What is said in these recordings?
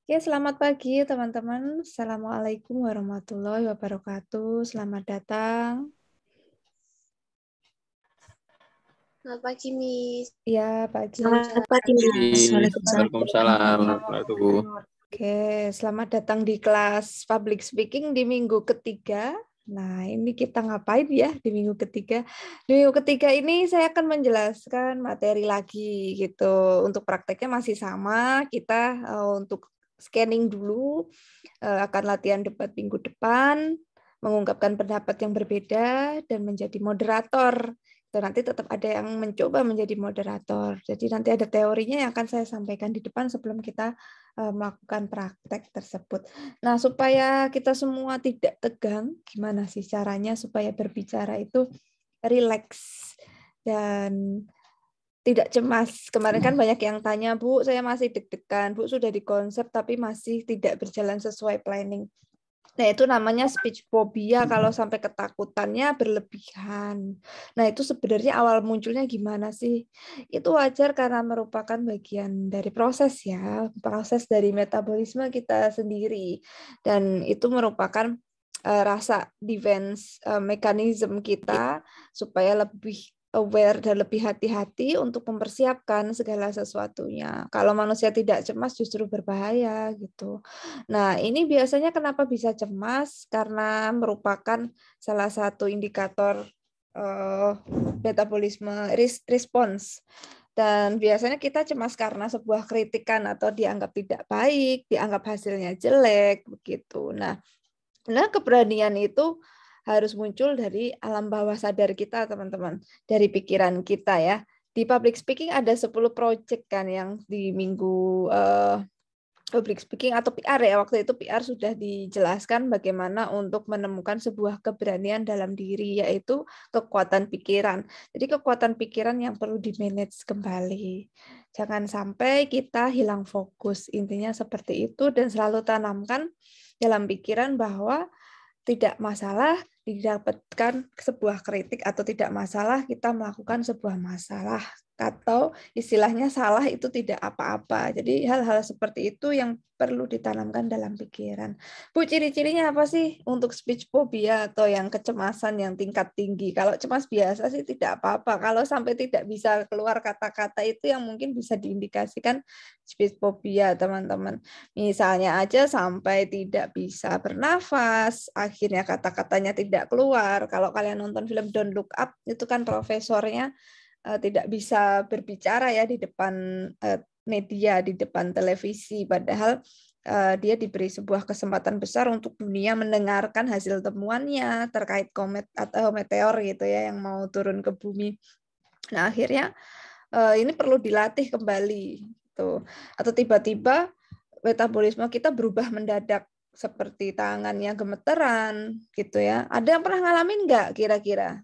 Oke, selamat pagi teman-teman. Assalamualaikum warahmatullahi wabarakatuh. Selamat datang. Selamat pagi, Miss. Ya, pagi. Selamat pagi, Miss. Waalaikumsalam. Waalaikumsalam warahmatullahi. Oke, selamat datang di kelas public speaking di minggu ketiga. Nah, ini kita ngapain ya di minggu ketiga? Di minggu ketiga ini saya akan menjelaskan materi lagi gitu. Untuk prakteknya masih sama. Kita untuk scanning dulu, akan latihan debat minggu depan, mengungkapkan pendapat yang berbeda, dan menjadi moderator. Nanti tetap ada yang mencoba menjadi moderator. Jadi nanti ada teorinya yang akan saya sampaikan di depan sebelum kita melakukan praktek tersebut. Nah, supaya kita semua tidak tegang, gimana sih caranya supaya berbicara itu rileks dan tidak cemas. Kemarin kan banyak yang tanya, Bu, saya masih deg-degan. Bu, sudah dikonsep tapi masih tidak berjalan sesuai planning. Nah, itu namanya speech phobia kalau sampai ketakutannya berlebihan. Nah, itu sebenarnya awal munculnya gimana sih? Itu wajar karena merupakan bagian dari proses ya, proses dari metabolisme kita sendiri. Dan itu merupakan rasa defense mechanism kita supaya lebih aware dan lebih hati-hati untuk mempersiapkan segala sesuatunya. Kalau manusia tidak cemas justru berbahaya gitu. Nah, ini biasanya kenapa bisa cemas? Karena merupakan salah satu indikator metabolisme respons. Dan biasanya kita cemas karena sebuah kritikan atau dianggap tidak baik, dianggap hasilnya jelek, begitu. Nah, keberanian itu harus muncul dari alam bawah sadar kita, teman-teman, dari pikiran kita ya. Di public speaking ada 10 project kan yang di minggu public speaking atau PR ya, waktu itu PR sudah dijelaskan bagaimana untuk menemukan sebuah keberanian dalam diri, yaitu kekuatan pikiran. Jadi kekuatan pikiran yang perlu di-manage kembali. Jangan sampai kita hilang fokus. Intinya seperti itu, dan selalu tanamkan dalam pikiran bahwa tidak masalah didapatkan sebuah kritik atau tidak masalah kita melakukan sebuah masalah, atau istilahnya salah itu tidak apa-apa. Jadi hal-hal seperti itu yang perlu ditanamkan dalam pikiran. Bu, ciri-cirinya apa sih untuk speech phobia atau yang kecemasan yang tingkat tinggi? Kalau cemas biasa sih tidak apa-apa. Kalau sampai tidak bisa keluar kata-kata itu yang mungkin bisa diindikasikan speech phobia, teman-teman. Misalnya aja sampai tidak bisa bernafas, akhirnya kata-katanya tidak keluar. Kalau kalian nonton film Don't Look Up, itu kan profesornya tidak bisa berbicara ya di depan media, di depan televisi, padahal dia diberi sebuah kesempatan besar untuk dunia mendengarkan hasil temuannya terkait komet atau meteor gitu ya yang mau turun ke bumi. Nah, akhirnya ini perlu dilatih kembali gitu. Atau tiba-tiba metabolisme kita berubah mendadak seperti tangannya gemeteran gitu ya. Ada yang pernah ngalamin nggak kira-kira?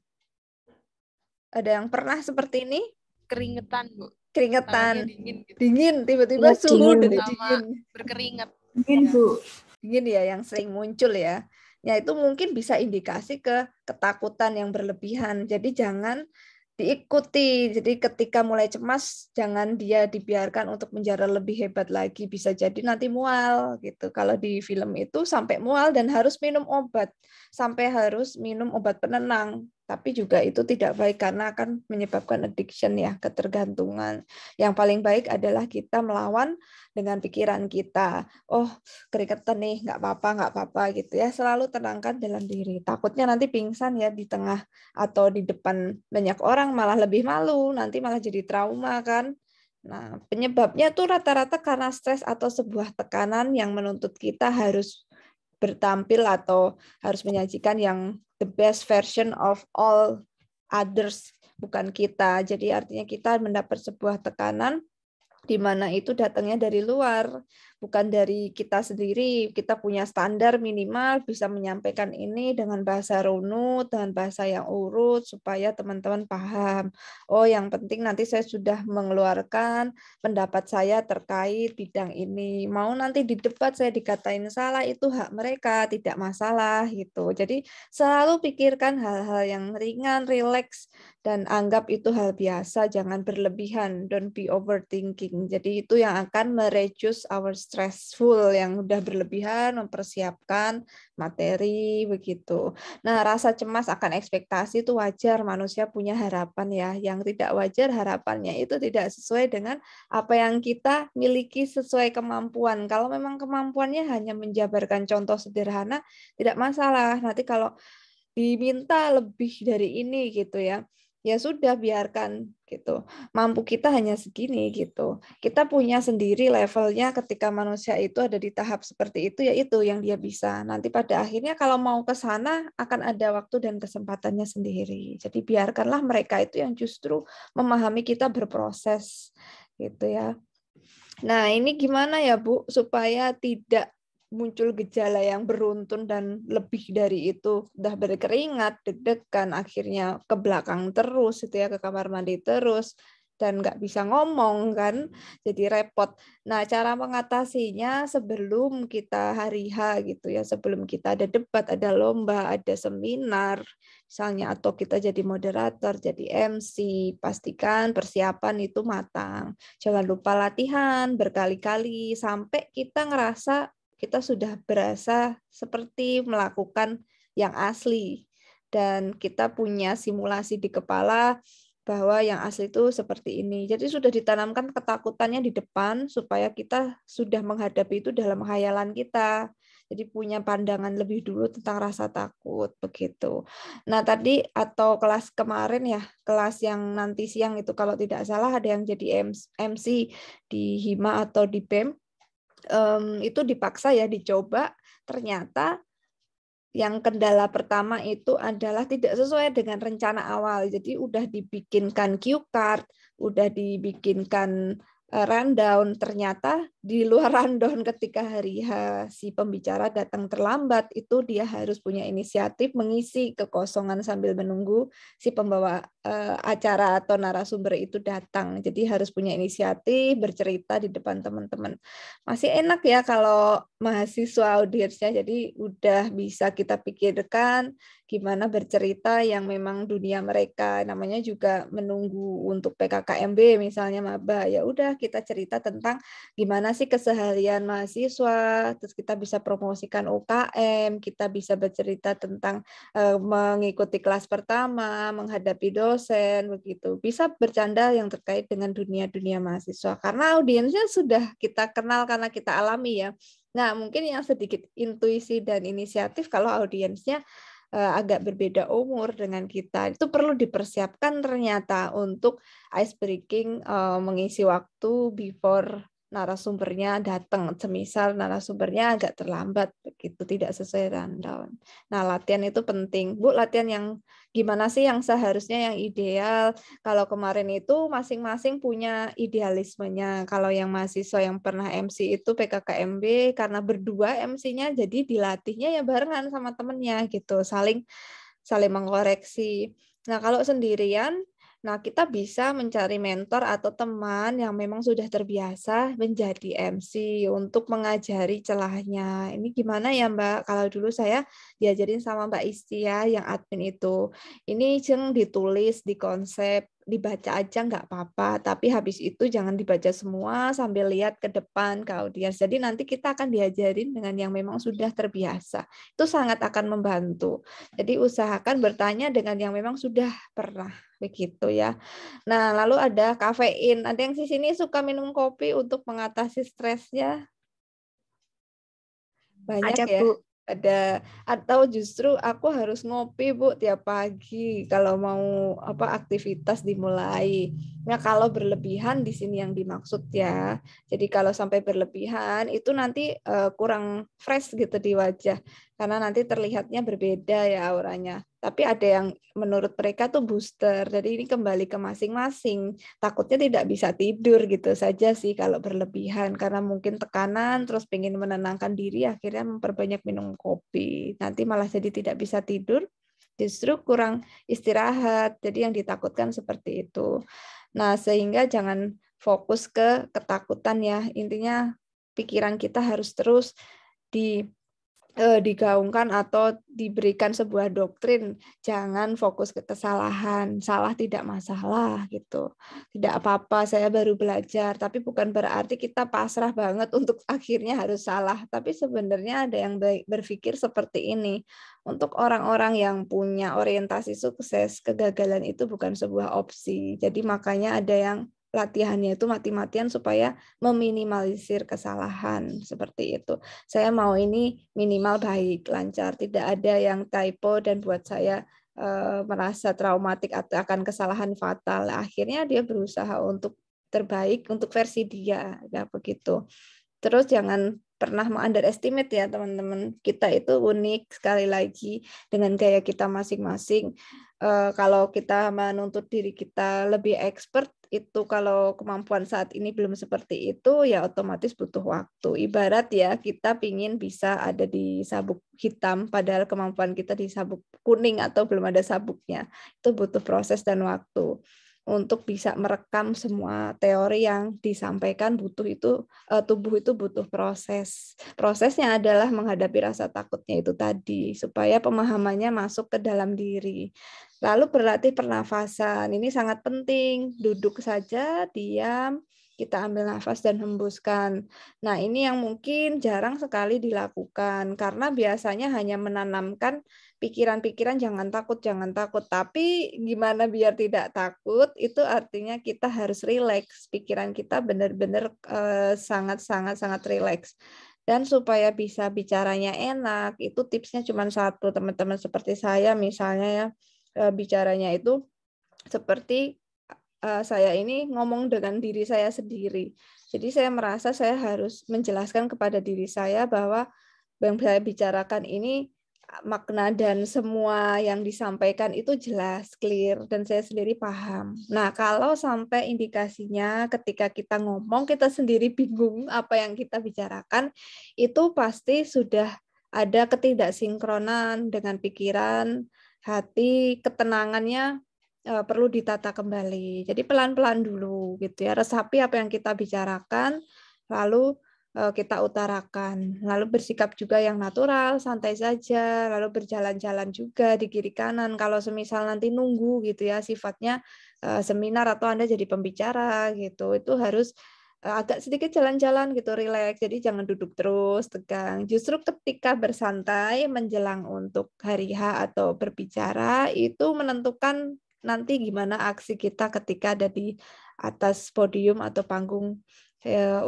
Ada yang pernah seperti ini? Keringetan, Bu. Keringetan, Tangannya dingin gitu. dingin, tiba-tiba Ya, suhu dingin, jadi sama dingin. berkeringat. Dingin, Ya. Bu. Dingin ya, yang sering muncul ya. Ya itu mungkin bisa indikasi ke ketakutan yang berlebihan. Jadi jangan diikuti. Jadi ketika mulai cemas, jangan dia dibiarkan untuk menjadi lebih hebat lagi. Bisa jadi nanti mual gitu. Kalau di film itu sampai mual dan harus minum obat. Sampai harus minum obat penenang. Tapi juga itu tidak baik karena akan menyebabkan addiction ya, ketergantungan. Yang paling baik adalah kita melawan dengan pikiran kita. Oh, keringetan nih, nggak apa-apa gitu ya. Selalu tenangkan dalam diri. Takutnya nanti pingsan ya di tengah atau di depan banyak orang, malah lebih malu, nanti malah jadi trauma kan. Nah, penyebabnya tuh rata-rata karena stres atau sebuah tekanan yang menuntut kita harus bertampil atau harus menyajikan yang the best version of all others, bukan kita. Jadi artinya kita mendapat sebuah tekanan di mana itu datangnya dari luar, bukan dari kita sendiri. Kita punya standar minimal bisa menyampaikan ini dengan bahasa runut, dengan bahasa yang urut, supaya teman-teman paham. Oh, yang penting nanti saya sudah mengeluarkan pendapat saya terkait bidang ini. Mau nanti di debat saya dikatain salah, itu hak mereka, tidak masalah gitu. Jadi selalu pikirkan hal-hal yang ringan, rileks, dan anggap itu hal biasa, jangan berlebihan, don't be overthinking. Jadi itu yang akan mereduce our stressful yang udah berlebihan mempersiapkan materi begitu. Nah, rasa cemas akan ekspektasi itu wajar, manusia punya harapan ya. Yang tidak wajar harapannya itu tidak sesuai dengan apa yang kita miliki sesuai kemampuan. Kalau memang kemampuannya hanya menjabarkan contoh sederhana, tidak masalah. Nanti kalau diminta lebih dari ini gitu ya, ya sudah biarkan gitu. Mampu kita hanya segini gitu. Kita punya sendiri levelnya ketika manusia itu ada di tahap seperti itu, yaitu yang dia bisa. Nanti pada akhirnya kalau mau ke sana akan ada waktu dan kesempatannya sendiri. Jadi biarkanlah mereka itu yang justru memahami kita berproses gitu ya. Nah, ini gimana ya Bu supaya tidak muncul gejala yang beruntun dan lebih dari itu, udah berkeringat, deg-degan, akhirnya ke belakang terus itu ya, ke kamar mandi terus, dan nggak bisa ngomong kan, jadi repot. Nah, cara mengatasinya sebelum kita hari H gitu ya, sebelum kita ada debat, ada lomba, ada seminar misalnya, atau kita jadi moderator, jadi MC, pastikan persiapan itu matang. Jangan lupa latihan berkali-kali sampai kita ngerasa kita sudah berasa seperti melakukan yang asli. Dan kita punya simulasi di kepala bahwa yang asli itu seperti ini. Jadi sudah ditanamkan ketakutannya di depan supaya kita sudah menghadapi itu dalam khayalan kita. Jadi punya pandangan lebih dulu tentang rasa takut begitu. Nah tadi atau kelas kemarin ya, kelas yang nanti siang itu kalau tidak salah ada yang jadi MC di Hima atau di BEM. Itu dipaksa ya dicoba, ternyata yang kendala pertama itu adalah tidak sesuai dengan rencana awal. Jadi udah dibikinkan cue card, udah dibikinkan rundown, ternyata di luar rundown ketika hari H si pembicara datang terlambat, itu dia harus punya inisiatif mengisi kekosongan sambil menunggu si pembawa acara atau narasumber itu datang. Jadi harus punya inisiatif bercerita di depan teman-teman. Masih enak ya kalau mahasiswa audiensnya, jadi udah bisa kita pikirkan gimana bercerita yang memang dunia mereka, namanya juga menunggu untuk PKKMB misalnya maba, ya udah kita cerita tentang gimana sih keseharian mahasiswa, terus kita bisa promosikan UKM, kita bisa bercerita tentang mengikuti kelas pertama, menghadapi dosen begitu, bisa bercanda yang terkait dengan dunia-dunia mahasiswa karena audiensnya sudah kita kenal karena kita alami ya. Nah, mungkin yang sedikit intuisi dan inisiatif kalau audiensnya agak berbeda umur dengan kita, itu perlu dipersiapkan ternyata untuk ice breaking, mengisi waktu before narasumbernya datang. Semisal narasumbernya agak terlambat, begitu tidak sesuai rundown. Nah, latihan itu penting. Bu, latihan yang gimana sih yang seharusnya yang ideal? Kalau kemarin itu masing-masing punya idealismenya. Kalau yang mahasiswa yang pernah MC itu PKKMB, karena berdua MC-nya, jadi dilatihnya ya barengan sama temennya gitu, saling mengkoreksi. Nah, kalau sendirian, nah kita bisa mencari mentor atau teman yang memang sudah terbiasa menjadi MC untuk mengajari celahnya. Ini gimana ya Mbak? Kalau dulu saya diajarin sama Mbak Isti ya, yang admin itu. Ini jeng ditulis, dikonsep, dibaca aja nggak apa-apa, tapi habis itu jangan dibaca semua sambil lihat ke depan ke audiens. Jadi nanti kita akan diajarin dengan yang memang sudah terbiasa. Itu sangat akan membantu. Jadi usahakan bertanya dengan yang memang sudah pernah begitu ya. Nah, lalu ada kafein. Ada yang di sini suka minum kopi untuk mengatasi stresnya? Banyak Ada, ya. Bu. Ada, atau justru aku harus ngopi Bu tiap pagi kalau mau aktivitas dimulai. Nah, kalau berlebihan di sini yang dimaksud ya. Jadi kalau sampai berlebihan itu nanti kurang fresh gitu di wajah karena nanti terlihatnya berbeda ya auranya. Tapi ada yang menurut mereka tuh booster. Jadi ini kembali ke masing-masing. Takutnya tidak bisa tidur gitu saja sih kalau berlebihan karena mungkin tekanan terus pengen menenangkan diri akhirnya memperbanyak minum kopi. Nanti malah jadi tidak bisa tidur, justru kurang istirahat. Jadi yang ditakutkan seperti itu. Nah, sehingga jangan fokus ke ketakutan ya. Intinya pikiran kita harus terus digaungkan atau diberikan sebuah doktrin, jangan fokus ke kesalahan, salah tidak masalah gitu, tidak apa-apa, saya baru belajar, tapi bukan berarti kita pasrah banget untuk akhirnya harus salah, tapi sebenarnya ada yang berpikir seperti ini, untuk orang-orang yang punya orientasi sukses, kegagalan itu bukan sebuah opsi, jadi makanya ada yang latihannya itu mati-matian supaya meminimalisir kesalahan seperti itu. Saya mau ini minimal baik, lancar, tidak ada yang typo dan buat saya merasa traumatik atau akan kesalahan fatal. Akhirnya dia berusaha untuk terbaik untuk versi dia, ya begitu. Terus jangan pernah underestimate ya teman-teman. Kita itu unik sekali lagi dengan gaya kita masing-masing. Kalau kita menuntut diri kita lebih expert itu kalau kemampuan saat ini belum seperti itu ya otomatis butuh waktu. Ibarat ya kita pingin bisa ada di sabuk hitam padahal kemampuan kita di sabuk kuning atau belum ada sabuknya. Itu butuh proses dan waktu. Untuk bisa merekam semua teori yang disampaikan tubuh itu butuh proses. Prosesnya adalah menghadapi rasa takutnya itu tadi supaya pemahamannya masuk ke dalam diri. Lalu berlatih pernafasan. Ini sangat penting. Duduk saja, diam, kita ambil nafas dan hembuskan. Nah, ini yang mungkin jarang sekali dilakukan karena biasanya hanya menanamkan pikiran-pikiran jangan takut, jangan takut. Tapi gimana biar tidak takut? Itu artinya kita harus rileks. Pikiran kita benar-benar sangat-sangat rileks. Dan supaya bisa bicaranya enak, itu tipsnya cuma satu, teman-teman seperti saya misalnya ya, bicaranya itu seperti saya ini ngomong dengan diri saya sendiri. Jadi saya merasa saya harus menjelaskan kepada diri saya bahwa yang saya bicarakan ini makna dan semua yang disampaikan itu jelas, clear, dan saya sendiri paham. Nah, kalau sampai indikasinya ketika kita ngomong, kita sendiri bingung apa yang kita bicarakan, itu pasti sudah ada ketidaksinkronan dengan pikiran, hati, ketenangannya perlu ditata kembali. Jadi pelan-pelan dulu gitu ya. Resapi apa yang kita bicarakan, lalu kita utarakan. Lalu bersikap juga yang natural, santai saja, lalu berjalan-jalan juga di kiri kanan. Kalau semisal nanti nunggu gitu ya, sifatnya seminar atau Anda jadi pembicara gitu, itu harus agak sedikit jalan-jalan gitu, rileks. Jadi jangan duduk terus, tegang. Justru ketika bersantai menjelang untuk hari H atau berbicara, itu menentukan nanti gimana aksi kita ketika ada di atas podium atau panggung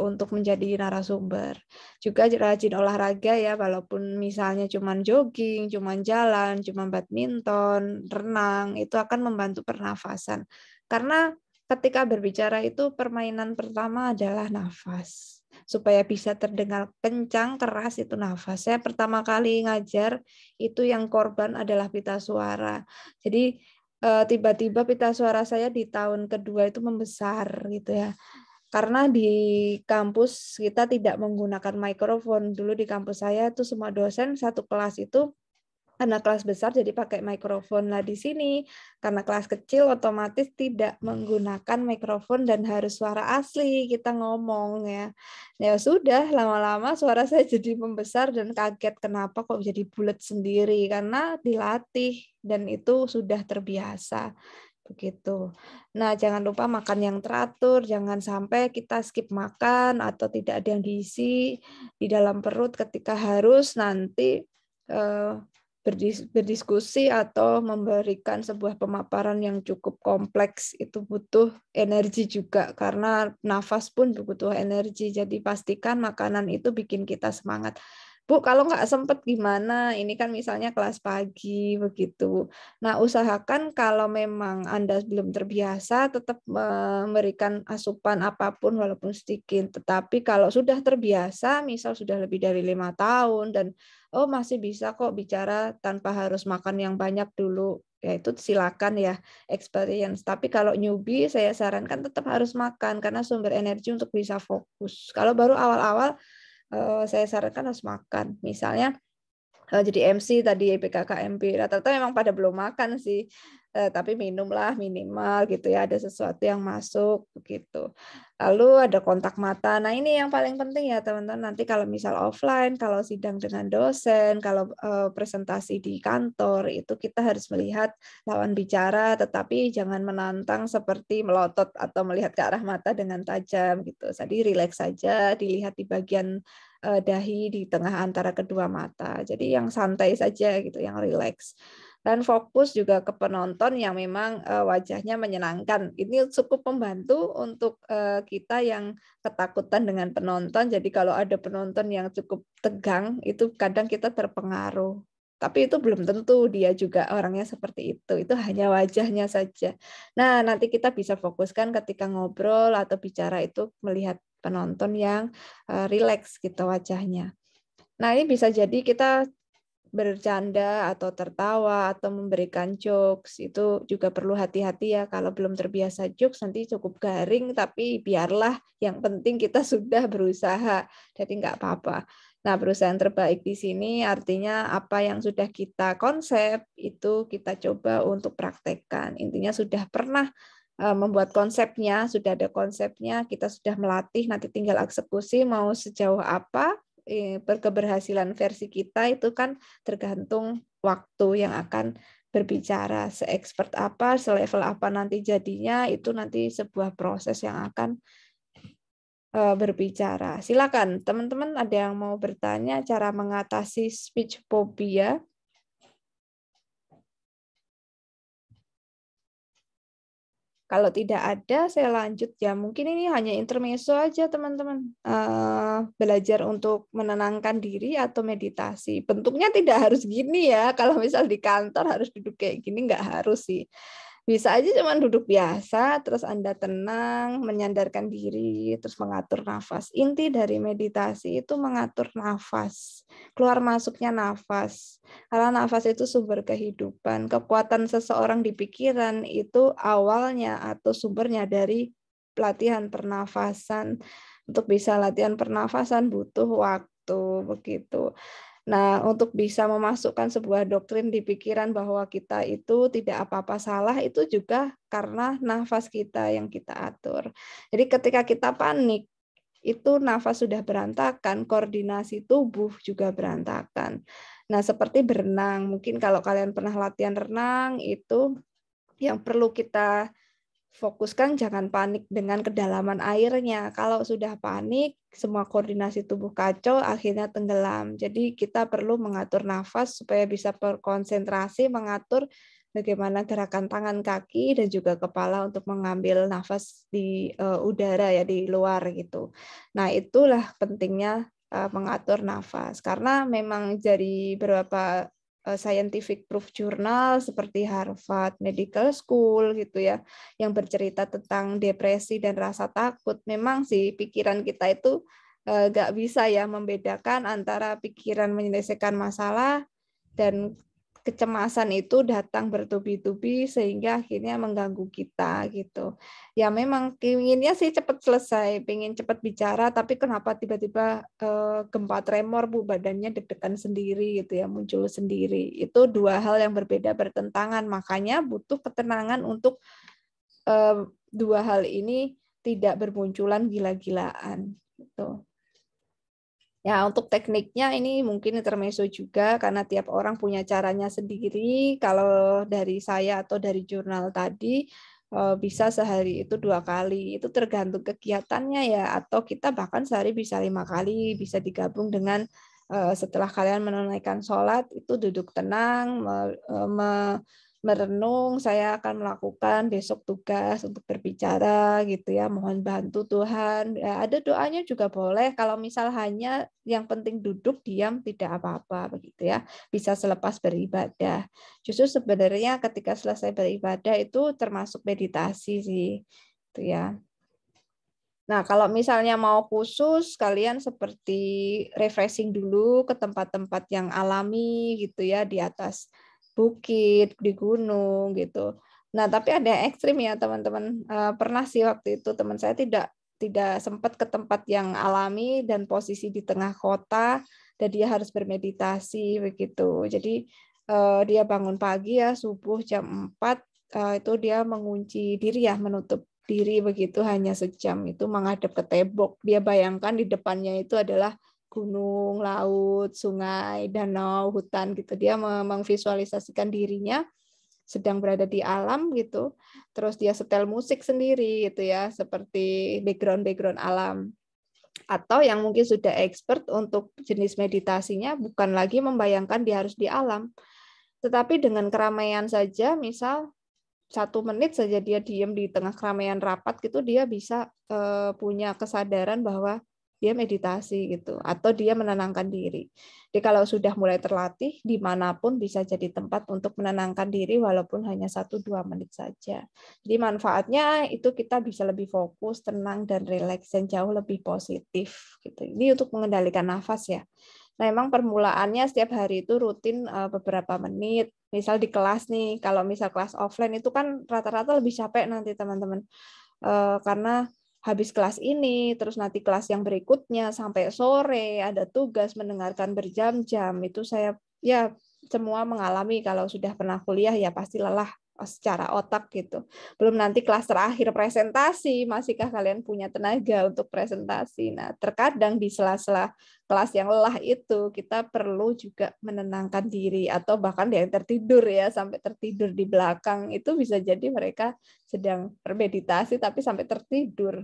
untuk menjadi narasumber. Juga rajin olahraga ya, walaupun misalnya cuman jogging, cuman jalan, cuman badminton, renang, itu akan membantu pernafasan. Karena ketika berbicara itu permainan pertama adalah nafas. Supaya bisa terdengar kencang, keras itu nafas. Saya pertama kali ngajar itu yang korban adalah pita suara. Jadi tiba-tiba pita suara saya di tahun kedua itu membesar gitu ya. Karena di kampus kita tidak menggunakan mikrofon. Dulu di kampus saya itu semua dosen satu kelas itu karena kelas besar jadi pakai mikrofon. Nah, di sini karena kelas kecil otomatis tidak menggunakan mikrofon dan harus suara asli kita ngomong ya. Ya sudah, lama-lama suara saya jadi membesar dan kaget kenapa kok jadi bulat sendiri karena dilatih dan itu sudah terbiasa. Begitu. Nah, jangan lupa makan yang teratur, jangan sampai kita skip makan atau tidak ada yang diisi di dalam perut ketika harus nanti berdiskusi atau memberikan sebuah pemaparan yang cukup kompleks itu butuh energi juga karena nafas pun butuh energi. Jadi pastikan makanan itu bikin kita semangat. Bu, kalau nggak sempet gimana? Ini kan misalnya kelas pagi begitu. Nah, usahakan kalau memang Anda belum terbiasa tetap memberikan asupan apapun walaupun sedikit. Tetapi kalau sudah terbiasa, misal sudah lebih dari 5 tahun dan masih bisa kok bicara tanpa harus makan yang banyak dulu. Ya itu silakan ya experience. Tapi kalau newbie saya sarankan tetap harus makan karena sumber energi untuk bisa fokus. Kalau baru awal-awal saya sarankan harus makan. Misalnya jadi MC tadi PKKMB rata-rata memang pada belum makan sih. tapi minumlah minimal gitu ya, ada sesuatu yang masuk begitu. Lalu ada kontak mata. Nah, ini yang paling penting ya teman-teman. Nanti kalau misal offline, kalau sidang dengan dosen, kalau presentasi di kantor, itu kita harus melihat lawan bicara, tetapi jangan menantang seperti melotot atau melihat ke arah mata dengan tajam gitu. Jadi rileks saja, dilihat di bagian dahi di tengah antara kedua mata. Jadi yang santai saja gitu, yang rileks. Dan fokus juga ke penonton yang memang wajahnya menyenangkan. Ini cukup membantu untuk kita yang ketakutan dengan penonton. Jadi kalau ada penonton yang cukup tegang, itu kadang kita terpengaruh. Tapi itu belum tentu dia juga orangnya seperti itu. Itu hanya wajahnya saja. Nah, nanti kita bisa fokuskan ketika ngobrol atau bicara itu melihat penonton yang rileks gitu wajahnya. Nah, ini bisa jadi kita bercanda atau tertawa atau memberikan jokes, itu juga perlu hati-hati ya. Kalau belum terbiasa jokes nanti cukup garing, tapi biarlah, yang penting kita sudah berusaha, jadi nggak apa-apa. Nah, berusaha yang terbaik di sini artinya apa yang sudah kita konsep itu kita coba untuk praktekkan. Intinya sudah pernah membuat konsepnya, sudah ada konsepnya, kita sudah melatih, nanti tinggal eksekusi mau sejauh apa. Keberhasilan versi kita itu kan tergantung waktu yang akan berbicara, se-expert apa, selevel apa nanti jadinya, itu nanti sebuah proses yang akan berbicara. Silakan teman-teman, ada yang mau bertanya cara mengatasi speech phobia? Kalau tidak ada, saya lanjut ya. Mungkin ini hanya intermezzo aja, teman-teman. Belajar untuk menenangkan diri atau meditasi. Bentuknya tidak harus gini ya. Kalau misal di kantor harus duduk kayak gini, nggak harus sih. Bisa aja cuma duduk biasa, terus Anda tenang, menyandarkan diri, terus mengatur nafas. Inti dari meditasi itu mengatur nafas, keluar masuknya nafas. Karena nafas itu sumber kehidupan. Kekuatan seseorang di pikiran itu awalnya atau sumbernya dari latihan pernafasan. Untuk bisa latihan pernafasan butuh waktu, begitu. Nah, untuk bisa memasukkan sebuah doktrin di pikiran bahwa kita itu tidak apa-apa salah, itu juga karena nafas kita yang kita atur. Jadi ketika kita panik, itu nafas sudah berantakan, koordinasi tubuh juga berantakan. Nah, seperti berenang, mungkin kalau kalian pernah latihan renang, itu yang perlu kita fokuskan jangan panik dengan kedalaman airnya. Kalau sudah panik, semua koordinasi tubuh kacau, akhirnya tenggelam. Jadi kita perlu mengatur nafas supaya bisa berkonsentrasi, mengatur bagaimana gerakan tangan, kaki, dan juga kepala untuk mengambil nafas di udara ya, di luar gitu. Nah, itulah pentingnya mengatur nafas. Karena memang dari beberapa scientific proof jurnal seperti Harvard Medical School gitu ya, yang bercerita tentang depresi dan rasa takut. Memang sih pikiran kita itu nggak bisa ya membedakan antara pikiran menyelesaikan masalah dan kecemasan itu datang bertubi-tubi sehingga akhirnya mengganggu kita gitu. Ya memang inginnya sih cepat selesai, pengen cepat bicara, tapi kenapa tiba-tiba gempa tremor, Bu, badannya deg-degan sendiri gitu ya, muncul sendiri. Itu dua hal yang berbeda bertentangan, makanya butuh ketenangan untuk dua hal ini tidak bermunculan gila-gilaan gitu. Ya, untuk tekniknya ini mungkin intermezzo juga karena tiap orang punya caranya sendiri. Kalau dari saya atau dari jurnal tadi bisa sehari itu 2 kali. Itu tergantung kegiatannya ya. Atau kita bahkan sehari bisa 5 kali. Bisa digabung dengan setelah kalian menunaikan sholat itu duduk tenang, merenung, saya akan melakukan besok tugas untuk berbicara gitu ya, mohon bantu Tuhan. Ya, ada doanya juga boleh, kalau misal hanya yang penting duduk diam tidak apa-apa begitu ya, bisa selepas beribadah. Justru sebenarnya ketika selesai beribadah itu termasuk meditasi sih itu ya. Nah, kalau misalnya mau khusus, kalian seperti refreshing dulu ke tempat-tempat yang alami gitu ya, di atas bukit, di gunung gitu. Nah, tapi ada yang ekstrim ya, teman-teman. Pernah sih waktu itu teman saya tidak sempat ke tempat yang alami dan posisi di tengah kota dan dia harus bermeditasi begitu. Jadi dia bangun pagi ya, subuh jam 4 itu dia mengunci diri ya, menutup diri begitu hanya sejam, itu menghadap ke tembok. Dia bayangkan di depannya itu adalah gunung, laut, sungai, danau, hutan gitu. Dia memvisualisasikan dirinya sedang berada di alam gitu. Terus dia setel musik sendiri gitu ya, seperti background alam. Atau yang mungkin sudah expert untuk jenis meditasinya bukan lagi membayangkan dia harus di alam, tetapi dengan keramaian saja, misal 1 menit saja dia diam di tengah keramaian rapat gitu, dia bisa punya kesadaran bahwa dia meditasi gitu, atau dia menenangkan diri. Jadi kalau sudah mulai terlatih, dimanapun bisa jadi tempat untuk menenangkan diri walaupun hanya 1-2 menit saja. Jadi manfaatnya itu kita bisa lebih fokus, tenang dan rileks dan jauh lebih positif gitu. Ini untuk mengendalikan nafas ya. Nah, memang permulaannya setiap hari itu rutin beberapa menit. Misal di kelas nih, kalau misal kelas offline itu kan rata-rata lebih capek nanti teman-teman. Karena habis kelas ini, terus nanti kelas yang berikutnya sampai sore, ada tugas mendengarkan berjam-jam. Itu saya ya semua mengalami kalau sudah pernah kuliah ya pasti lelah secara otak gitu. Belum nanti kelas terakhir presentasi, masihkah kalian punya tenaga untuk presentasi? Nah, terkadang di sela-sela kelas yang lelah itu kita perlu juga menenangkan diri, atau bahkan yang tertidur ya, sampai tertidur di belakang itu bisa jadi mereka sedang bermeditasi tapi sampai tertidur.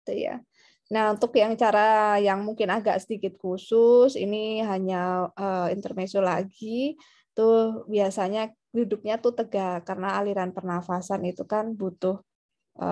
Itu ya. Nah, untuk yang cara yang mungkin agak sedikit khusus, ini hanya intermezzo lagi, tuh biasanya duduknya tuh tegak karena aliran pernafasan itu kan butuh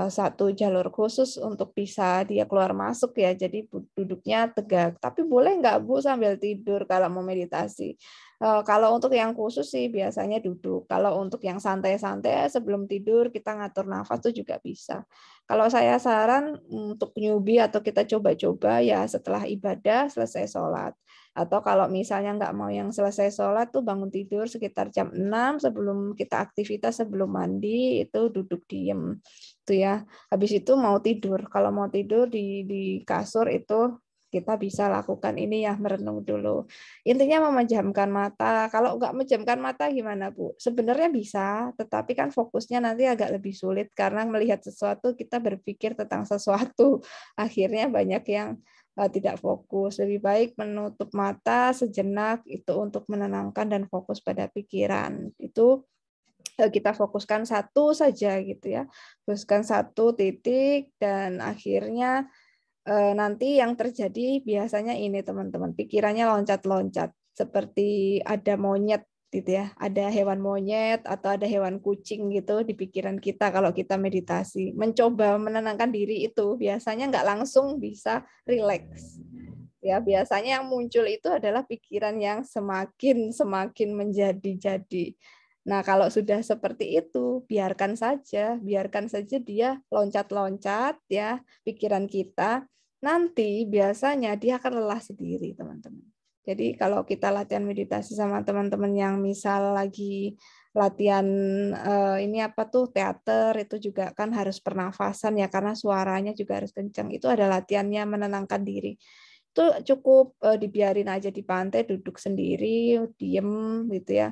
satu jalur khusus untuk bisa dia keluar masuk ya, jadi duduknya tegak. Tapi boleh nggak Bu sambil tidur kalau mau meditasi? Kalau untuk yang khusus sih biasanya duduk. Kalau untuk yang santai-santai sebelum tidur kita ngatur nafas tuh juga bisa. Kalau saya saran untuk newbie atau kita coba-coba ya setelah ibadah selesai sholat. Atau kalau misalnya nggak mau yang selesai sholat tuh bangun tidur sekitar jam 6 sebelum kita aktivitas, sebelum mandi itu duduk diem. Itu ya. Habis itu mau tidur. Kalau mau tidur di kasur itu kita bisa lakukan ini ya, merenung dulu. Intinya memejamkan mata. Kalau nggak memejamkan mata gimana Bu? Sebenarnya bisa, tetapi kan fokusnya nanti agak lebih sulit karena melihat sesuatu kita berpikir tentang sesuatu. Akhirnya banyak yang tidak fokus. Lebih baik menutup mata sejenak itu untuk menenangkan dan fokus pada pikiran. Itu kita fokuskan satu saja gitu ya. Fokuskan satu titik dan akhirnya nanti yang terjadi biasanya ini teman-teman, pikirannya loncat-loncat seperti ada monyet gitu ya, ada hewan monyet atau ada hewan kucing gitu di pikiran kita kalau kita meditasi. Mencoba menenangkan diri itu biasanya nggak langsung bisa rileks. Ya, biasanya yang muncul itu adalah pikiran yang semakin menjadi-jadi. Nah, kalau sudah seperti itu, biarkan saja dia loncat-loncat ya pikiran kita. Nanti biasanya dia akan lelah sendiri, teman-teman. Jadi kalau kita latihan meditasi sama teman-teman yang misal lagi latihan ini apa tuh teater, itu juga kan harus pernafasan ya karena suaranya juga harus kencang. Itu ada latihannya menenangkan diri. Itu cukup dibiarin aja di pantai duduk sendiri, diem gitu ya.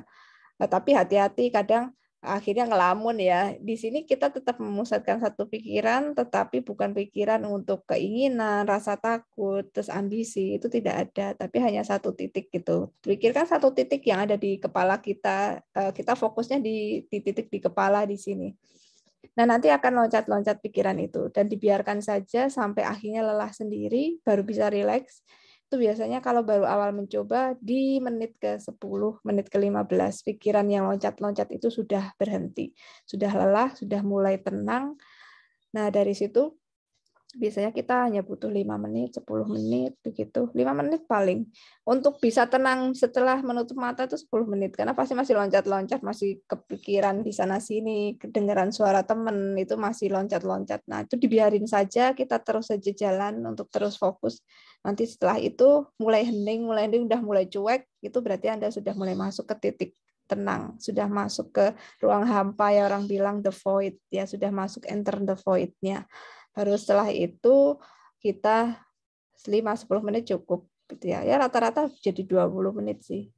Tapi hati-hati kadang akhirnya ngelamun ya. Di sini kita tetap memusatkan satu pikiran, tetapi bukan pikiran untuk keinginan, rasa takut, terus ambisi, itu tidak ada, tapi hanya satu titik gitu. Pikirkan satu titik yang ada di kepala kita, kita fokusnya di titik di kepala di sini. Nah, nanti akan loncat-loncat pikiran itu, dan dibiarkan saja sampai akhirnya lelah sendiri, baru bisa rileks. Itu biasanya kalau baru awal mencoba di menit ke-10, menit ke-15, pikiran yang loncat-loncat itu sudah berhenti. Sudah lelah, sudah mulai tenang. Nah, dari situ biasanya kita hanya butuh 5 menit, 10 menit, begitu. 5 menit paling. Untuk bisa tenang setelah menutup mata itu 10 menit. Karena pasti masih loncat-loncat, masih kepikiran di sana-sini, kedengaran suara teman, itu masih loncat-loncat. Nah, itu dibiarin saja, kita terus saja jalan untuk terus fokus. Nanti setelah itu mulai hening, udah mulai cuek, itu berarti Anda sudah mulai masuk ke titik tenang, sudah masuk ke ruang hampa ya orang bilang the void, ya sudah masuk enter the void-nya. Baru setelah itu kita 5-10 menit cukup gitu ya. Ya rata-rata jadi 20 menit sih.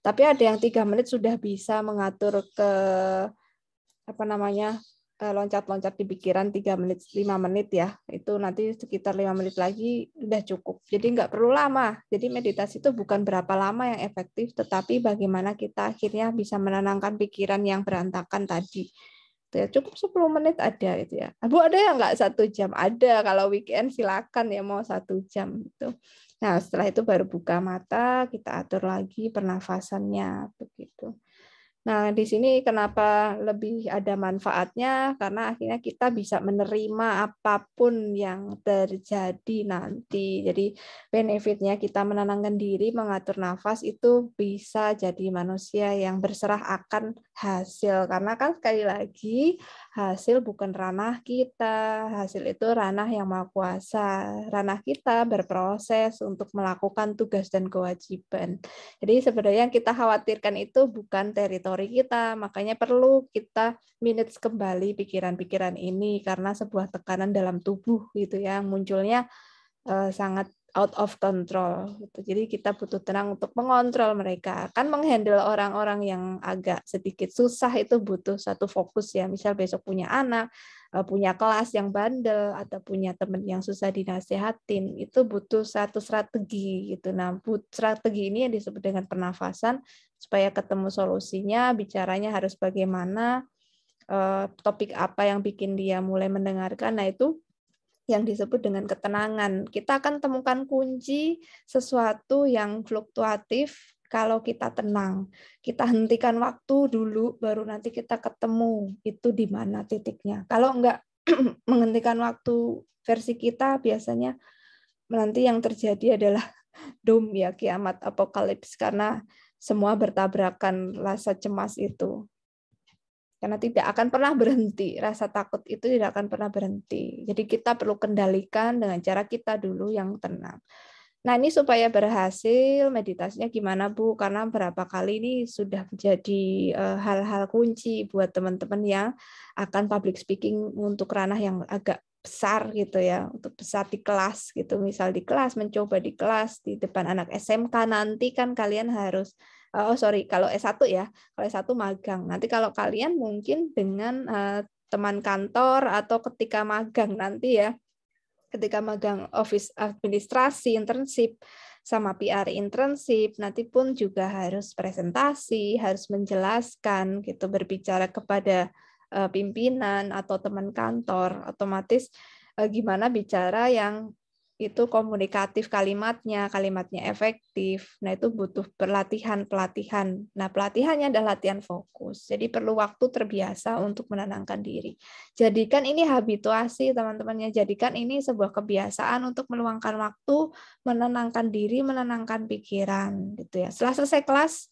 Tapi ada yang 3 menit sudah bisa mengatur ke loncat-loncat di pikiran 3 menit, 5 menit ya. Itu nanti sekitar 5 menit lagi udah cukup. Jadi nggak perlu lama. Jadi meditasi itu bukan berapa lama yang efektif, tetapi bagaimana kita akhirnya bisa menenangkan pikiran yang berantakan tadi. Itu ya, cukup 10 menit ada itu ya. Bu, ada yang nggak 1 jam? Ada. Kalau weekend silakan ya mau 1 jam itu. Nah, setelah itu baru buka mata, kita atur lagi pernafasannya begitu. Nah, di sini kenapa lebih ada manfaatnya? Karena akhirnya kita bisa menerima apapun yang terjadi nanti. Jadi benefitnya kita menenangkan diri, mengatur nafas itu bisa jadi manusia yang berserah akan hasil. Karena kan sekali lagi hasil bukan ranah kita, hasil itu ranah yang Maha Kuasa. Ranah kita berproses untuk melakukan tugas dan kewajiban. Jadi sebenarnya yang kita khawatirkan itu bukan teritori kita, makanya perlu kita manage kembali pikiran-pikiran ini karena sebuah tekanan dalam tubuh gitu ya, munculnya sangat out of control gitu. Jadi kita butuh tenang untuk mengontrol mereka. Kan menghandle orang-orang yang agak sedikit susah itu butuh satu fokus ya. Misal besok punya anak, punya kelas yang bandel atau punya teman yang susah dinasehatin, itu butuh satu strategi gitu. Nah, strategi ini yang disebut dengan pernafasan supaya ketemu solusinya, bicaranya harus bagaimana, topik apa yang bikin dia mulai mendengarkan. Nah, itu yang disebut dengan ketenangan. Kita akan temukan kunci sesuatu yang fluktuatif kalau kita tenang. Kita hentikan waktu dulu, baru nanti kita ketemu itu di mana titiknya. Kalau enggak menghentikan waktu versi kita, biasanya nanti yang terjadi adalah doom ya, kiamat, apokalips, karena semua bertabrakan rasa cemas itu. Karena tidak akan pernah berhenti, rasa takut itu tidak akan pernah berhenti. Jadi kita perlu kendalikan dengan cara kita dulu yang tenang. Nah, ini supaya berhasil meditasinya gimana, Bu? Karena berapa kali ini sudah menjadi hal-hal kunci buat teman-teman yang akan public speaking untuk ranah yang agak besar gitu ya, untuk besar di kelas gitu. Misal di kelas, mencoba di kelas di depan anak SMK, nanti kan kalian harus kalau S1 ya, kalau S1 magang. Nanti kalau kalian mungkin dengan teman kantor atau ketika magang nanti ya, ketika magang office administrasi, internship, sama PR internship, nanti pun juga harus presentasi, harus menjelaskan, gitu, berbicara kepada pimpinan atau teman kantor, otomatis gimana bicara yang itu komunikatif kalimatnya efektif. Nah, itu butuh pelatihan. Nah, pelatihannya adalah latihan fokus. Jadi perlu waktu terbiasa untuk menenangkan diri. Jadikan ini habituasi, teman-temannya. Jadikan ini sebuah kebiasaan untuk meluangkan waktu, menenangkan diri, menenangkan pikiran, gitu ya. Setelah selesai kelas,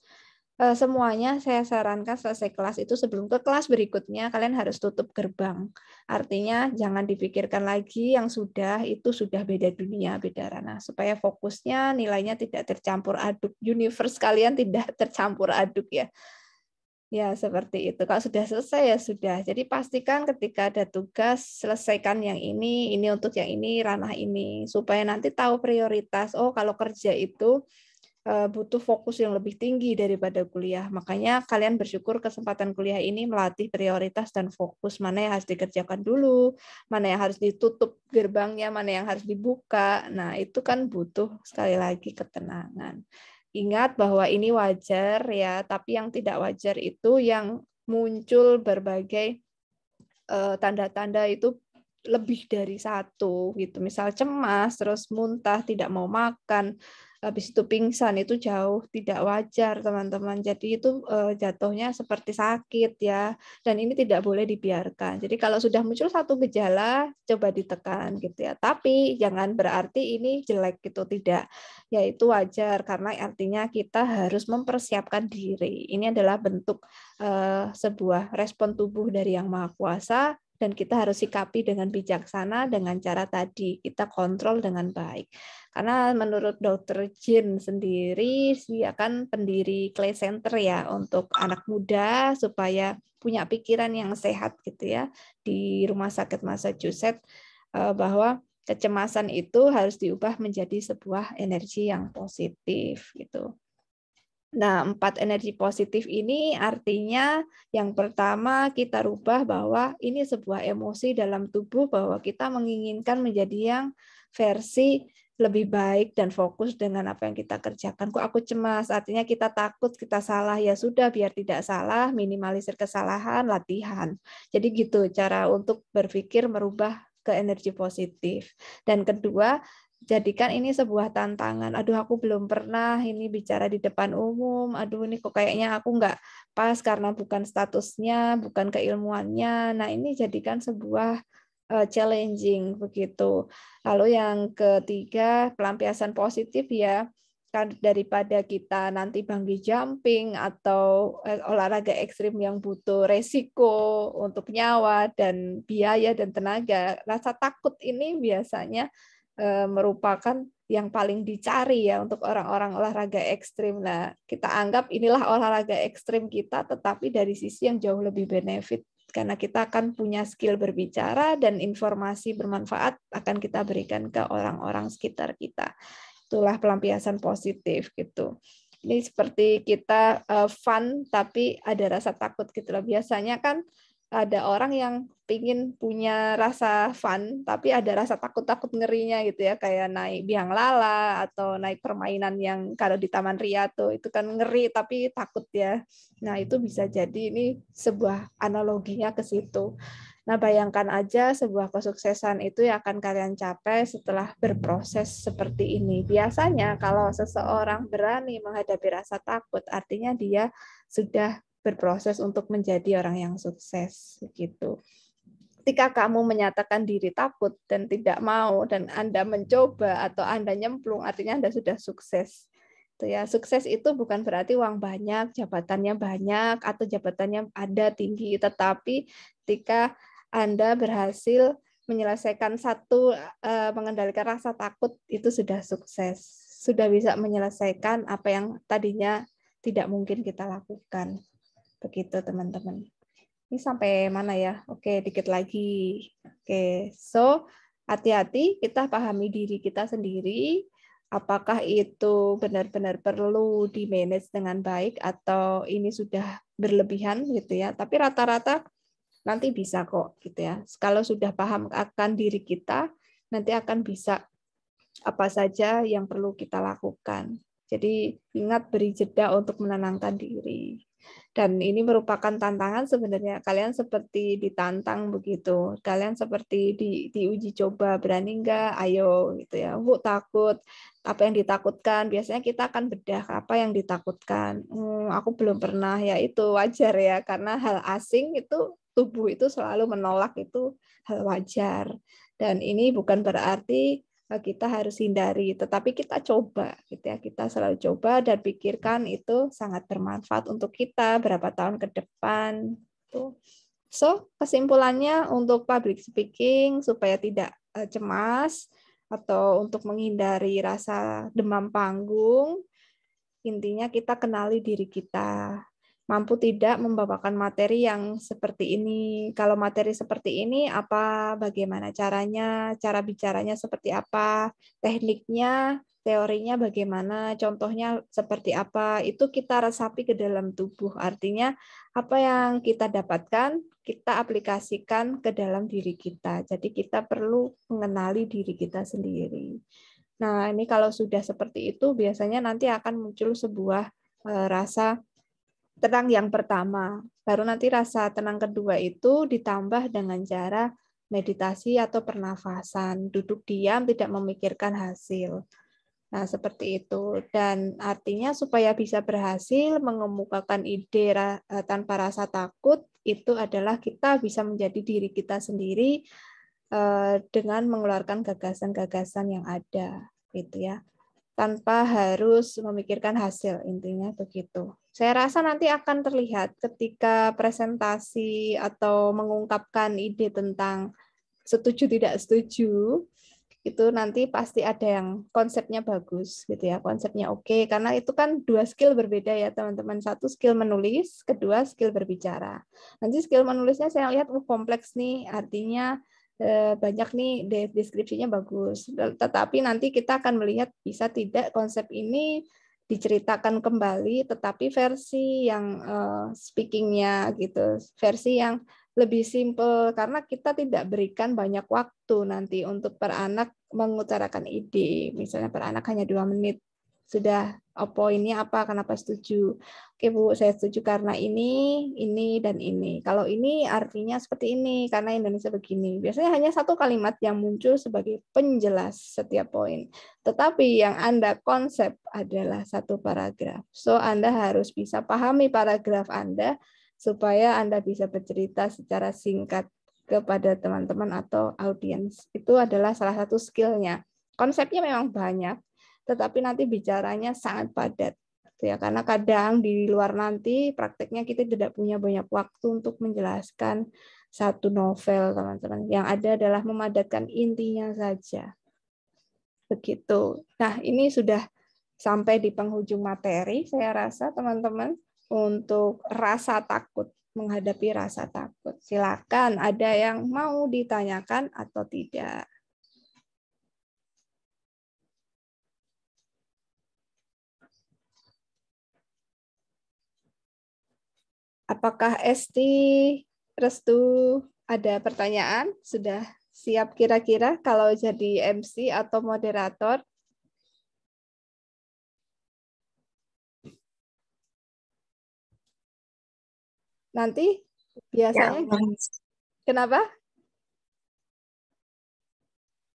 semuanya saya sarankan selesai kelas itu sebelum ke kelas berikutnya kalian harus tutup gerbang. Artinya jangan dipikirkan lagi yang itu sudah beda dunia, beda ranah, supaya fokusnya nilainya tidak tercampur aduk, universe kalian tidak tercampur aduk ya. Ya, seperti itu. Kalau sudah selesai ya sudah. Jadi pastikan ketika ada tugas, selesaikan yang ini untuk yang ini, ranah ini, supaya nanti tahu prioritas. Oh, kalau kerja itu butuh fokus yang lebih tinggi daripada kuliah. Makanya kalian bersyukur kesempatan kuliah ini melatih prioritas dan fokus, mana yang harus dikerjakan dulu, mana yang harus ditutup gerbangnya, mana yang harus dibuka. Nah, itu kan butuh sekali lagi ketenangan. Ingat bahwa ini wajar ya, tapi yang tidak wajar itu yang muncul berbagai tanda-tanda itu lebih dari satu gitu. Misal cemas, terus muntah, tidak mau makan, habis itu pingsan, itu jauh tidak wajar, teman-teman. Jadi itu jatuhnya seperti sakit ya, dan ini tidak boleh dibiarkan. Jadi kalau sudah muncul satu gejala, coba ditekan gitu ya. Tapi jangan berarti ini jelek gitu, tidak. Ya itu wajar karena artinya kita harus mempersiapkan diri. Ini adalah bentuk sebuah respon tubuh dari Yang Maha Kuasa. Dan kita harus sikapi dengan bijaksana dengan cara tadi, kita kontrol dengan baik. Karena menurut Dr. Jin sendiri, dia kan pendiri Clay Center ya untuk anak muda supaya punya pikiran yang sehat gitu ya di Rumah Sakit Massachusetts, bahwa kecemasan itu harus diubah menjadi sebuah energi yang positif gitu. Nah, 4 energi positif ini artinya yang pertama kita rubah bahwa ini sebuah emosi dalam tubuh bahwa kita menginginkan menjadi yang versi lebih baik dan fokus dengan apa yang kita kerjakan. Kok aku cemas? Artinya kita takut kita salah. Ya sudah, biar tidak salah, minimalisir kesalahan, latihan. Jadi gitu cara untuk berpikir merubah ke energi positif. Dan kedua, jadikan ini sebuah tantangan. Aduh, aku belum pernah ini bicara di depan umum. Aduh, ini kok kayaknya aku nggak pas karena bukan statusnya, bukan keilmuannya. Nah, ini jadikan sebuah challenging begitu. Lalu yang ketiga, pelampiasan positif ya. Kan daripada kita nanti bungee jumping atau olahraga ekstrim yang butuh resiko untuk nyawa dan biaya dan tenaga, rasa takut ini biasanya merupakan yang paling dicari ya untuk orang-orang olahraga ekstrim. Nah, kita anggap inilah olahraga ekstrim kita, tetapi dari sisi yang jauh lebih benefit karena kita akan punya skill berbicara dan informasi bermanfaat akan kita berikan ke orang-orang sekitar kita. Itulah pelampiasan positif gitu. Ini seperti kita fun tapi ada rasa takut gitu loh. Biasanya kan ada orang yang pingin punya rasa fun, tapi ada rasa takut-takut ngerinya gitu ya, kayak naik biang lala atau naik permainan yang kalau di Taman Ria tuh, itu kan ngeri tapi takut ya. Nah itu bisa jadi ini sebuah analoginya ke situ. Nah bayangkan aja sebuah kesuksesan itu yang akan kalian capai setelah berproses seperti ini. Biasanya kalau seseorang berani menghadapi rasa takut, artinya dia sudah berproses untuk menjadi orang yang sukses gitu. Ketika kamu menyatakan diri takut dan tidak mau dan Anda mencoba atau Anda nyemplung, artinya Anda sudah sukses. Itu ya, sukses itu bukan berarti uang banyak, jabatannya banyak atau jabatannya ada tinggi, tetapi ketika Anda berhasil menyelesaikan satu mengendalikan rasa takut itu sudah sukses. Sudah bisa menyelesaikan apa yang tadinya tidak mungkin kita lakukan. Begitu teman-teman. Ini sampai mana ya? Oke, dikit lagi. Oke, so hati-hati kita pahami diri kita sendiri. Apakah itu benar-benar perlu di-manage dengan baik atau ini sudah berlebihan gitu ya. Tapi rata-rata nanti bisa kok gitu ya. Kalau sudah paham akan diri kita, nanti akan bisa apa saja yang perlu kita lakukan. Jadi ingat beri jeda untuk menenangkan diri. Dan ini merupakan tantangan sebenarnya. Kalian seperti ditantang begitu. Kalian seperti diuji coba, berani enggak? Ayo gitu ya. Bu takut. Apa yang ditakutkan? Biasanya kita akan bedah apa yang ditakutkan. Aku belum pernah, ya itu wajar ya. Karena hal asing itu tubuh itu selalu menolak, itu hal wajar. Dan ini bukan berarti kita harus hindari, tetapi kita coba gitu ya, kita selalu coba dan pikirkan itu sangat bermanfaat untuk kita berapa tahun ke depan tuh. So kesimpulannya untuk public speaking supaya tidak cemas atau untuk menghindari rasa demam panggung, intinya kita kenali diri kita. Mampu tidak membawakan materi yang seperti ini. Kalau materi seperti ini, bagaimana caranya, cara bicaranya seperti apa, tekniknya, teorinya bagaimana, contohnya seperti apa, itu kita resapi ke dalam tubuh. Artinya, apa yang kita dapatkan, kita aplikasikan ke dalam diri kita. Jadi kita perlu mengenali diri kita sendiri. Nah, ini kalau sudah seperti itu, biasanya nanti akan muncul sebuah rasa tenang yang pertama. Baru nanti rasa tenang kedua itu ditambah dengan cara meditasi atau pernafasan. Duduk diam, tidak memikirkan hasil. Nah, seperti itu. Dan artinya supaya bisa berhasil mengemukakan ide tanpa rasa takut, itu adalah kita bisa menjadi diri kita sendiri dengan mengeluarkan gagasan-gagasan yang ada. Gitu ya. Tanpa harus memikirkan hasil, intinya begitu. Saya rasa nanti akan terlihat ketika presentasi atau mengungkapkan ide tentang setuju tidak setuju, itu nanti pasti ada yang konsepnya bagus gitu ya, konsepnya oke, karena itu kan dua skill berbeda ya teman-teman. Satu skill menulis, kedua skill berbicara. Nanti skill menulisnya saya lihat kompleks nih, artinya banyak nih deskripsinya bagus. Tetapi nanti kita akan melihat bisa tidak konsep ini diceritakan kembali, tetapi versi yang speakingnya gitu, versi yang lebih simple, karena kita tidak berikan banyak waktu nanti untuk per anak mengutarakan ide. Misalnya per anak hanya 2 menit, sudah poinnya apa, kenapa setuju. Oke Bu, saya setuju karena ini, dan ini. Kalau ini artinya seperti ini, karena Indonesia begini. Biasanya hanya satu kalimat yang muncul sebagai penjelas setiap poin. Tetapi yang Anda konsep adalah satu paragraf. So, Anda harus bisa pahami paragraf Anda, supaya Anda bisa bercerita secara singkat kepada teman-teman atau audiens. Itu adalah salah satu skill-nya. Konsepnya memang banyak, tetapi nanti bicaranya sangat padat. Ya, karena kadang di luar nanti prakteknya kita tidak punya banyak waktu untuk menjelaskan satu novel, teman-teman. Yang ada adalah memadatkan intinya saja. Begitu. Nah, ini sudah sampai di penghujung materi, saya rasa, teman-teman, untuk rasa takut, menghadapi rasa takut. Silakan, ada yang mau ditanyakan atau tidak? Apakah Esti, Restu, ada pertanyaan? Sudah siap kira-kira kalau jadi MC atau moderator? Nanti biasanya kenapa?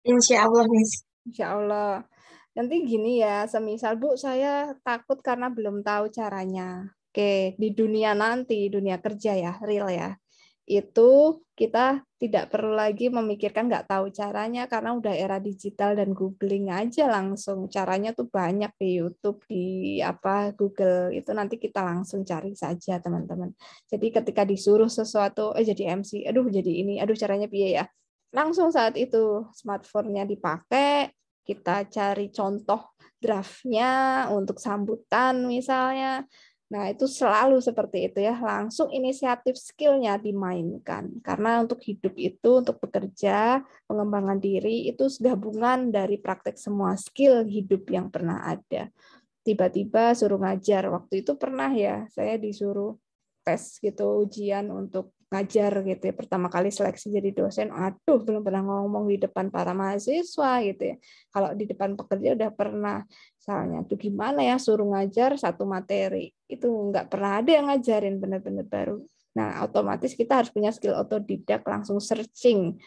Insya Allah, Miss. Insya Allah. Nanti gini ya, semisal Bu, saya takut karena belum tahu caranya. Oke, di dunia nanti, dunia kerja ya, real ya, itu kita tidak perlu lagi memikirkan nggak tahu caranya karena udah era digital dan googling aja langsung. Caranya tuh banyak di YouTube, di Google, itu nanti kita langsung cari saja, teman-teman. Jadi ketika disuruh sesuatu, jadi MC, aduh jadi ini, aduh caranya piye ya. Langsung saat itu smartphone-nya dipakai, kita cari contoh draftnya untuk sambutan misalnya. Nah, itu selalu seperti itu ya, langsung inisiatif skill-nya dimainkan. Karena untuk hidup itu, untuk bekerja, pengembangan diri, itu gabungan dari praktek semua skill hidup yang pernah ada. Tiba-tiba suruh ngajar, waktu itu pernah ya, saya disuruh tes gitu, ujian untuk ngajar gitu ya. Pertama kali seleksi jadi dosen, aduh belum pernah ngomong di depan para mahasiswa gitu ya. Kalau di depan pekerja udah pernah. Misalnya, tuh gimana ya suruh ngajar satu materi. Itu nggak pernah ada yang ngajarin, benar-benar baru. Nah, otomatis kita harus punya skill otodidak, langsung searching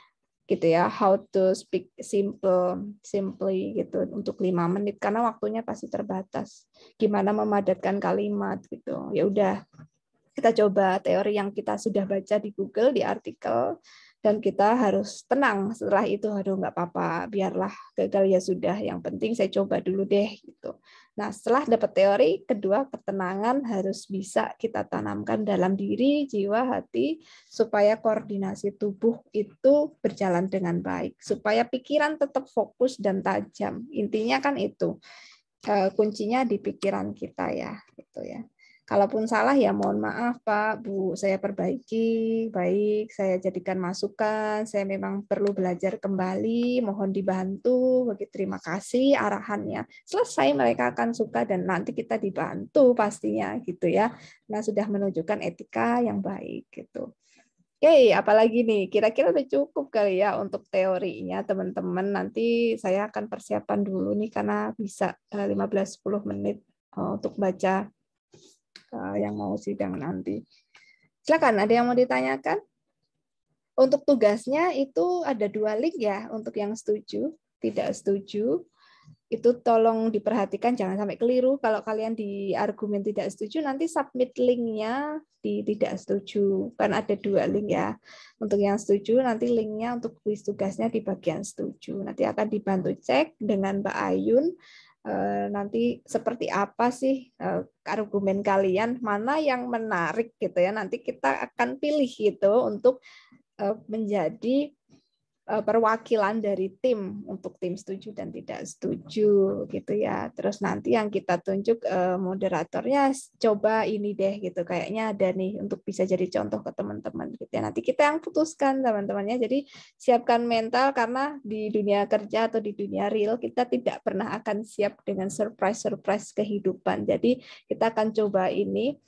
gitu ya, how to speak simply gitu untuk 5 menit karena waktunya pasti terbatas. Gimana memadatkan kalimat gitu. Ya udah, kita coba teori yang kita sudah baca di Google, di artikel, dan kita harus tenang setelah itu. Aduh nggak apa-apa, biarlah gagal ya sudah, yang penting saya coba dulu deh gitu. Nah, setelah dapat teori, kedua ketenangan harus bisa kita tanamkan dalam diri, jiwa, hati, supaya koordinasi tubuh itu berjalan dengan baik, supaya pikiran tetap fokus dan tajam. Intinya kan itu, kuncinya di pikiran kita ya, gitu ya. Kalaupun salah ya mohon maaf Pak, Bu, saya perbaiki, baik, saya jadikan masukan, saya memang perlu belajar kembali, mohon dibantu, begitu, terima kasih arahannya. Selesai mereka akan suka dan nanti kita dibantu pastinya gitu ya. Nah, sudah menunjukkan etika yang baik gitu. Oke, apalagi nih? Kira-kira udah cukup kali ya untuk teorinya, teman-teman. Nanti saya akan persiapan dulu nih karena bisa 15-10 menit untuk baca yang mau sidang nanti. Silakan, ada yang mau ditanyakan? Untuk tugasnya itu ada 2 link ya, untuk yang setuju, tidak setuju. Itu tolong diperhatikan, jangan sampai keliru. Kalau kalian di argumen tidak setuju, nanti submit linknya di tidak setuju. Kan ada 2 link ya. Untuk yang setuju, nanti linknya untuk kuis tugasnya di bagian setuju. Nanti akan dibantu cek dengan Mbak Ayun. Nanti seperti apa sih argumen kalian, mana yang menarik gitu ya. Nanti kita akan pilih gitu untuk menjadi perwakilan dari tim untuk tim setuju dan tidak setuju gitu ya. Terus nanti yang kita tunjuk moderatornya coba ini deh gitu, kayaknya ada nih untuk bisa jadi contoh ke teman-teman gitu ya. Nanti kita yang putuskan teman-temannya. Jadi siapkan mental karena di dunia kerja atau di dunia real kita tidak pernah akan siap dengan surprise kehidupan. Jadi kita akan coba ini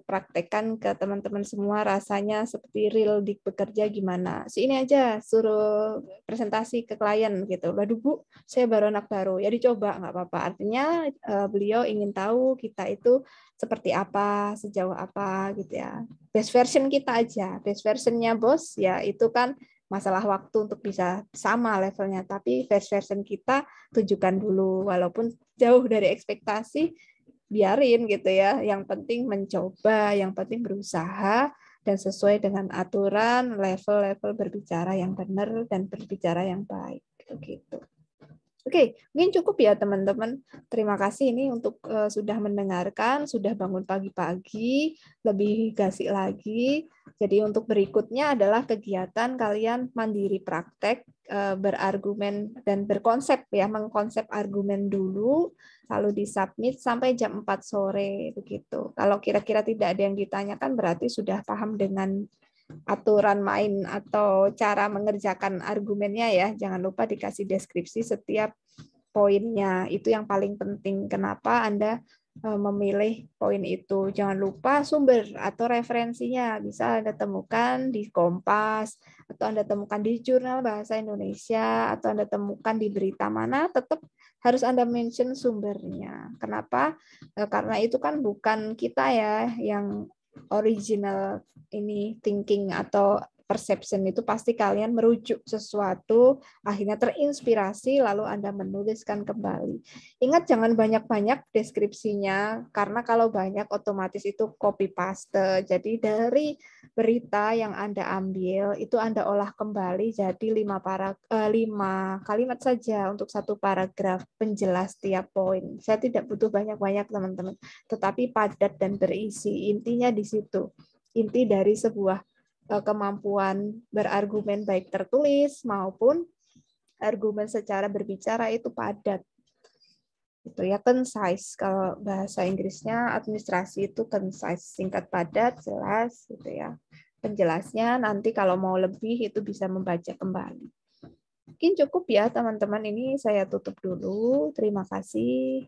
praktekkan ke teman-teman semua rasanya seperti real di bekerja gimana. Ini aja suruh presentasi ke klien gitu. Waduh Bu, saya baru anak baru. Ya dicoba nggak apa-apa. Artinya beliau ingin tahu kita itu seperti apa, sejauh apa gitu ya. Best version kita aja. Best versionnya bos ya itu kan masalah waktu untuk bisa sama levelnya. Tapi best version kita tunjukkan dulu walaupun jauh dari ekspektasi. Biarin gitu ya, yang penting mencoba, yang penting berusaha dan sesuai dengan aturan level-level berbicara yang benar dan berbicara yang baik gitu. Oke, mungkin cukup ya teman-teman. Terima kasih ini untuk sudah mendengarkan, sudah bangun pagi-pagi, lebih gasik lagi. Jadi untuk berikutnya adalah kegiatan kalian mandiri praktek, berargumen dan berkonsep ya, mengkonsep argumen dulu, lalu disubmit sampai jam 4 sore begitu. Kalau kira-kira tidak ada yang ditanyakan berarti sudah paham dengan aturan main atau cara mengerjakan argumennya ya. Jangan lupa dikasih deskripsi setiap poinnya. Itu yang paling penting. Kenapa Anda memilih poin itu? Jangan lupa sumber atau referensinya. Bisa Anda temukan di Kompas, atau Anda temukan di Jurnal Bahasa Indonesia, atau Anda temukan di berita mana, tetap harus Anda mention sumbernya. Kenapa? Karena itu kan bukan kita ya yang original ini thinking atau perception, itu pasti kalian merujuk sesuatu, akhirnya terinspirasi, lalu Anda menuliskan kembali. Ingat jangan banyak-banyak deskripsinya, karena kalau banyak otomatis itu copy paste. Jadi dari berita yang Anda ambil, itu Anda olah kembali jadi 5 kalimat saja untuk satu paragraf penjelas tiap poin. Saya tidak butuh banyak-banyak teman-teman, tetapi padat dan berisi. Intinya di situ. Inti dari sebuah kemampuan berargumen baik tertulis maupun argumen secara berbicara itu padat. Itu ya, concise. Kalau bahasa Inggrisnya administrasi itu concise, singkat padat, jelas gitu ya. Penjelasnya nanti kalau mau lebih itu bisa membaca kembali. Mungkin cukup ya teman-teman, ini saya tutup dulu. Terima kasih.